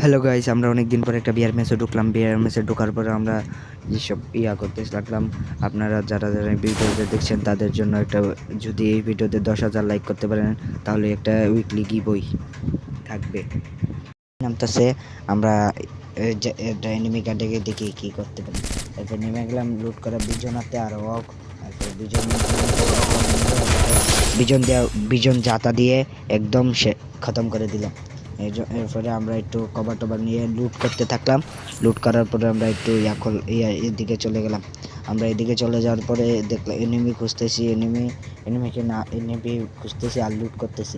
Hello guys, আমরা অনেক দিন পর একটা বিয়ার ম্যাচে ঢুকলাম। বিয়ার ম্যাচে ঢোকার পরে আমরা যেসব করতে লাগলাম, আপনারা যারা যারা ভিডিওতে দেখছেন তাদের জন্য একটা, যদি এই ভিডিওতে 10,000 লাইক করতে পারেন তাহলে একটা উইকলি গিভওয়ে থাকবে। নামতেছে আমরা এনিমি কার্ডে দেখি কি করতে পারি। এরপর নেমে গেলাম লুট করা বিজনাতে আর ওয়াক। তারপর বিজন জাতা দিয়ে একদম খতম করে দিলাম। এরপরে আমরা একটু কভার টভার নিয়ে লুট করতে থাকলাম। লুট করার পরে আমরা একটু এদিকে চলে গেলাম। আমরা এদিকে চলে যাওয়ার পরে দেখলাম এনিমি খুঁজতেছি, এনিমি খুঁজতেছি আর লুট করতেছি।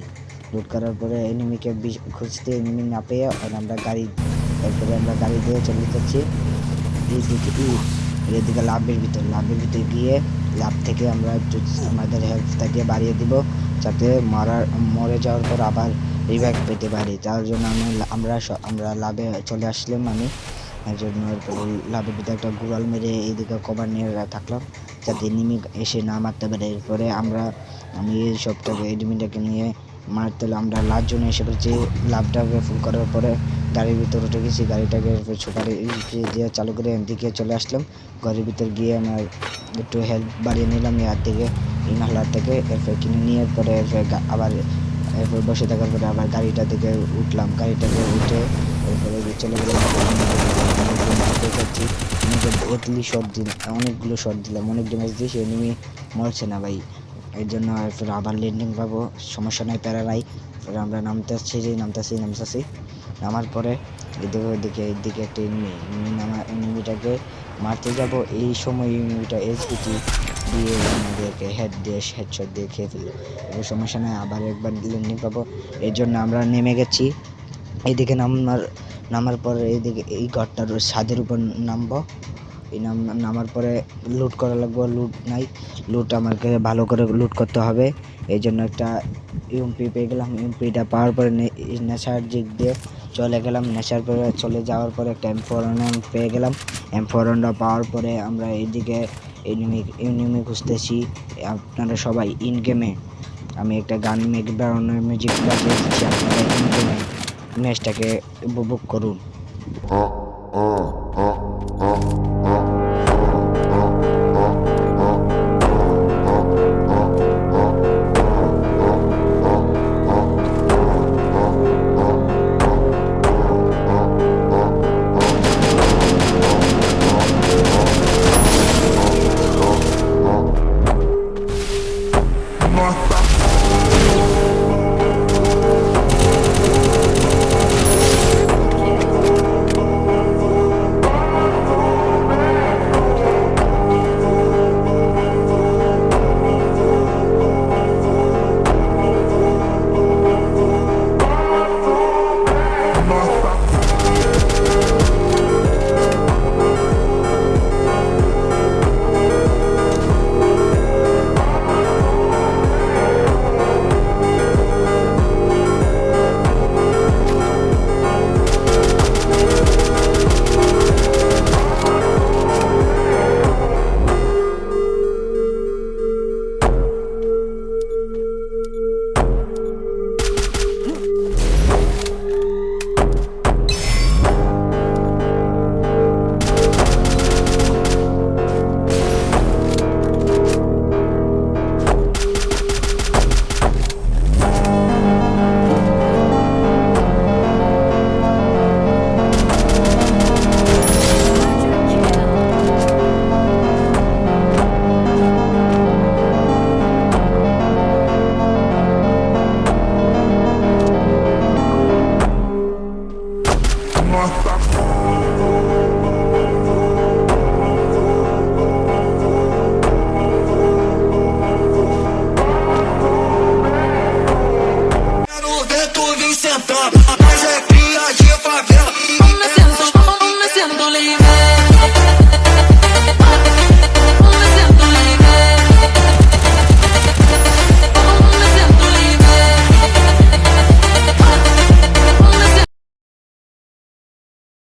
লুট করার পরে এনিমিকে খুঁজতে এনিমি না পেয়ে এরপরে আমরা গাড়ি দিয়ে চলে যাচ্ছি এদিকে লাভের ভিতর গিয়ে লাভ থেকে আমরা একটু আমাদের হেলথটাকে বাড়িয়ে দিব, যাতে মরে যাওয়ার পর আবার রিভাইভ পেতে পারি। তার জন্য আমরা লাভে চলে আসলাম। এর জন্য লাভের ভিতরে একটা গুড়াল মেরে এইদিকে কভার নিয়ে থাকলাম, যাতে এনিমি এসে না মারতে পারে। এরপরে আমি এই সবটাকে এনিমিটাকে নিয়ে মারতে আমরা লাভ জন্য এসে পড়েছি। লাভটাকে ফুল করার পরে গাড়ির ভিতর উঠে গেছি। গাড়িটাকে সুপারি দিয়ে চালু করে এদিকে চলে আসলাম। ঘরের ভিতর গিয়ে আমার একটু হেল্প বাড়িয়ে নিলাম ইনহালার থেকে। এরপর কিনে নিয়ে পরে এরপর বসে থাকার পরে আবার গাড়িটা থেকে উঠলাম। গাড়িটাকে উঠে এরপরে চলে গেলাম। দেখাচ্ছি অনেকগুলো শট দিলাম, অনেক ড্যামেজ দিয়ে সে এনিমি মরছে না ভাই। এর জন্য এরপর আবার ল্যান্ডিং পাবো, সমস্যা নাই, প্যারা নাই। আমরা নামতেছি। নামার পরে এদিকে একটা এনিমিটাকে মারতে যাব। এই সময় এনিমিটা এসবিটি দিয়ে আমাদেরকে হেডশট দিয়ে খেয়ে ফেলি। এবার সমস্যা নাই, আবার একবার ল্যান্ডিং পাবো। এর জন্য আমরা নেমে গেছি। এইদিকে নামার পরে এইদিকে এই ঘরটার ছাদের উপর নামবো। নামার পরে লুট করা লাগবে। লুট নাই, লুট আমাকে ভালো করে লুট করতে হবে। এই জন্য একটা ইউএমপি পেয়ে গেলাম। ইউএমপিটা পাওয়ার পরে নেশার দিক দিয়ে চলে গেলাম। নেশার পরে চলে যাওয়ার পরে একটা M4 পেয়ে গেলাম। M4 পাওয়ার পরে আমরা এইদিকে এনিমি খুঁজতেছি। আপনারা সবাই ইন গেমে আমি একটা গান মিউজিক বাজিয়ে দিচ্ছি, আপনারা ইন গেমে ম্যাচটাকে উপভোগ করুন।